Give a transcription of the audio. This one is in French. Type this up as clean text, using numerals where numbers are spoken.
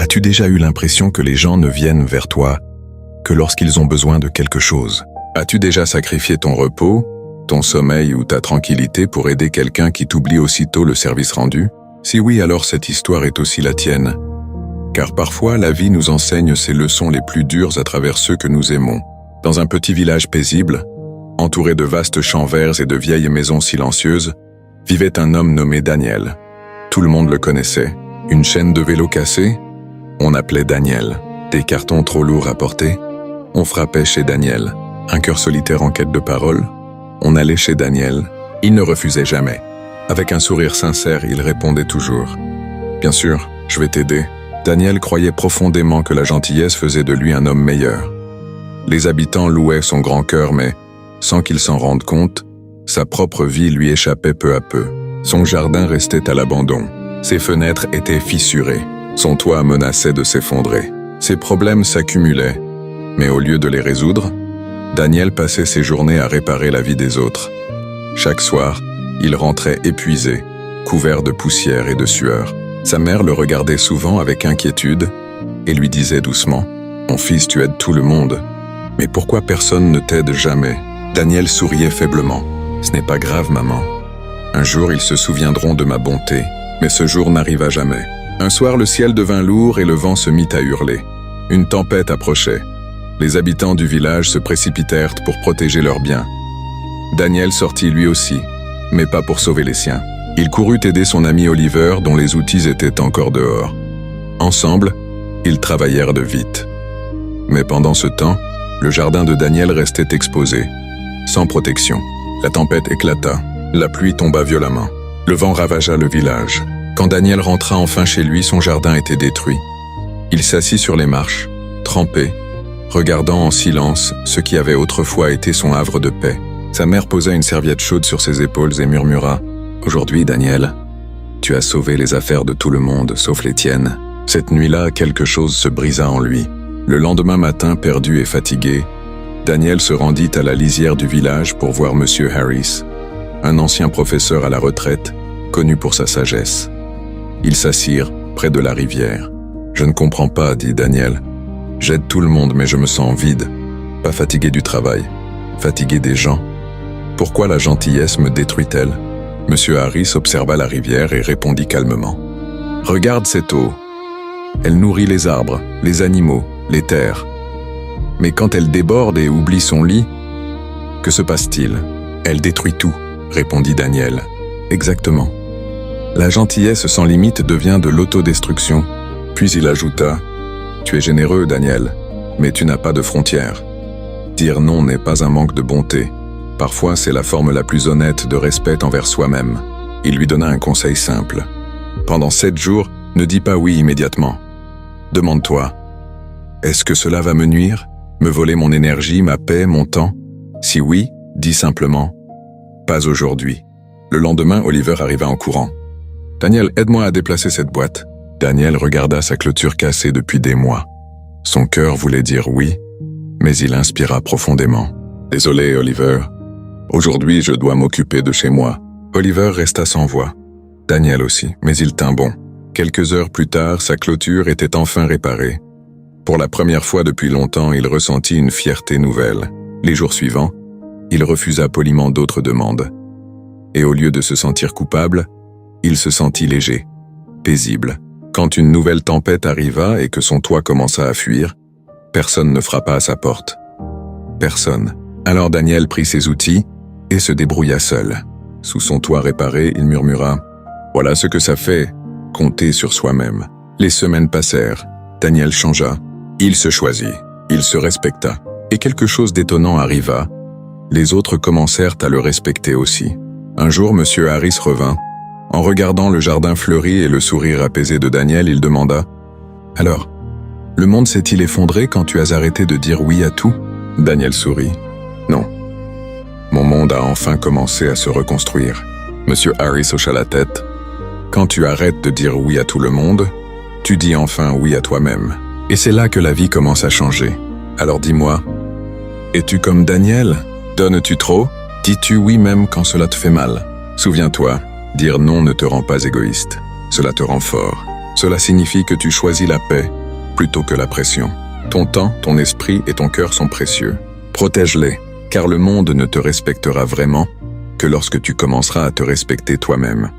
As-tu déjà eu l'impression que les gens ne viennent vers toi que lorsqu'ils ont besoin de quelque chose? As-tu déjà sacrifié ton repos, ton sommeil ou ta tranquillité pour aider quelqu'un qui t'oublie aussitôt le service rendu? Si oui, alors cette histoire est aussi la tienne. Car parfois, la vie nous enseigne ses leçons les plus dures à travers ceux que nous aimons. Dans un petit village paisible, entouré de vastes champs verts et de vieilles maisons silencieuses, vivait un homme nommé Daniel. Tout le monde le connaissait. Une chaîne de vélo cassée? On appelait Daniel. Des cartons trop lourds à porter? On frappait chez Daniel. Un cœur solitaire en quête de parole? On allait chez Daniel. Il ne refusait jamais. Avec un sourire sincère, il répondait toujours « Bien sûr, je vais t'aider ». Daniel croyait profondément que la gentillesse faisait de lui un homme meilleur. Les habitants louaient son grand cœur, mais, sans qu'il s'en rende compte, sa propre vie lui échappait peu à peu. Son jardin restait à l'abandon. Ses fenêtres étaient fissurées. Son toit menaçait de s'effondrer. Ses problèmes s'accumulaient, mais au lieu de les résoudre, Daniel passait ses journées à réparer la vie des autres. Chaque soir, il rentrait épuisé, couvert de poussière et de sueur. Sa mère le regardait souvent avec inquiétude et lui disait doucement « Mon fils, tu aides tout le monde, mais pourquoi personne ne t'aide jamais ?» Daniel souriait faiblement. « Ce n'est pas grave, maman. Un jour, ils se souviendront de ma bonté. » Mais ce jour n'arriva jamais. Un soir, le ciel devint lourd et le vent se mit à hurler. Une tempête approchait. Les habitants du village se précipitèrent pour protéger leurs biens. Daniel sortit lui aussi, mais pas pour sauver les siens. Il courut aider son ami Oliver, dont les outils étaient encore dehors. Ensemble, ils travaillèrent de vite. Mais pendant ce temps, le jardin de Daniel restait exposé, sans protection. La tempête éclata, la pluie tomba violemment. Le vent ravagea le village. Quand Daniel rentra enfin chez lui, son jardin était détruit. Il s'assit sur les marches, trempé, regardant en silence ce qui avait autrefois été son havre de paix. Sa mère posa une serviette chaude sur ses épaules et murmura « Aujourd'hui, Daniel, tu as sauvé les affaires de tout le monde, sauf les tiennes. » Cette nuit-là, quelque chose se brisa en lui. Le lendemain matin, perdu et fatigué, Daniel se rendit à la lisière du village pour voir Monsieur Harris, un ancien professeur à la retraite, connu pour sa sagesse. Ils s'assirent près de la rivière. « Je ne comprends pas, dit Daniel. J'aide tout le monde, mais je me sens vide. Pas fatigué du travail, fatigué des gens. Pourquoi la gentillesse me détruit-elle » Monsieur Harris observa la rivière et répondit calmement. « Regarde cette eau. Elle nourrit les arbres, les animaux, les terres. Mais quand elle déborde et oublie son lit, que se passe-t-il? Elle détruit tout, répondit Daniel. Exactement. La gentillesse sans limite devient de l'autodestruction. Puis il ajouta, tu es généreux, Daniel, mais tu n'as pas de frontières. Dire non n'est pas un manque de bonté. Parfois, c'est la forme la plus honnête de respect envers soi-même. Il lui donna un conseil simple. Pendant 7 jours, ne dis pas oui immédiatement. Demande-toi, est-ce que cela va me nuire? Me voler mon énergie, ma paix, mon temps? Si oui, dis simplement, pas aujourd'hui. Le lendemain, Oliver arriva en courant. Daniel, aide-moi à déplacer cette boîte. Daniel regarda sa clôture cassée depuis des mois. Son cœur voulait dire oui, mais il inspira profondément. Désolé, Oliver. Aujourd'hui, je dois m'occuper de chez moi. Oliver resta sans voix. Daniel aussi, mais il tint bon. Quelques heures plus tard, sa clôture était enfin réparée. Pour la première fois depuis longtemps, il ressentit une fierté nouvelle. Les jours suivants, il refusa poliment d'autres demandes. Et au lieu de se sentir coupable, il se sentit léger, paisible. Quand une nouvelle tempête arriva et que son toit commença à fuir, personne ne frappa à sa porte. Personne. Alors Daniel prit ses outils et se débrouilla seul. Sous son toit réparé, il murmura « Voilà ce que ça fait, compter sur soi-même. » Les semaines passèrent. Daniel changea. Il se choisit. Il se respecta. Et quelque chose d'étonnant arriva. Les autres commencèrent à le respecter aussi. Un jour, Monsieur Harris revint. En regardant le jardin fleuri et le sourire apaisé de Daniel, il demanda « Alors, le monde s'est-il effondré quand tu as arrêté de dire oui à tout ?» Daniel sourit. « Non. Mon monde a enfin commencé à se reconstruire. » Monsieur Harris hocha la tête. « Quand tu arrêtes de dire oui à tout le monde, tu dis enfin oui à toi-même. Et c'est là que la vie commence à changer. Alors dis-moi, es-tu comme Daniel? Donnes-tu trop? Dis-tu oui même quand cela te fait mal? Souviens-toi, dire non ne te rend pas égoïste. Cela te rend fort. Cela signifie que tu choisis la paix plutôt que la pression. Ton temps, ton esprit et ton cœur sont précieux. Protège-les, car le monde ne te respectera vraiment que lorsque tu commenceras à te respecter toi-même.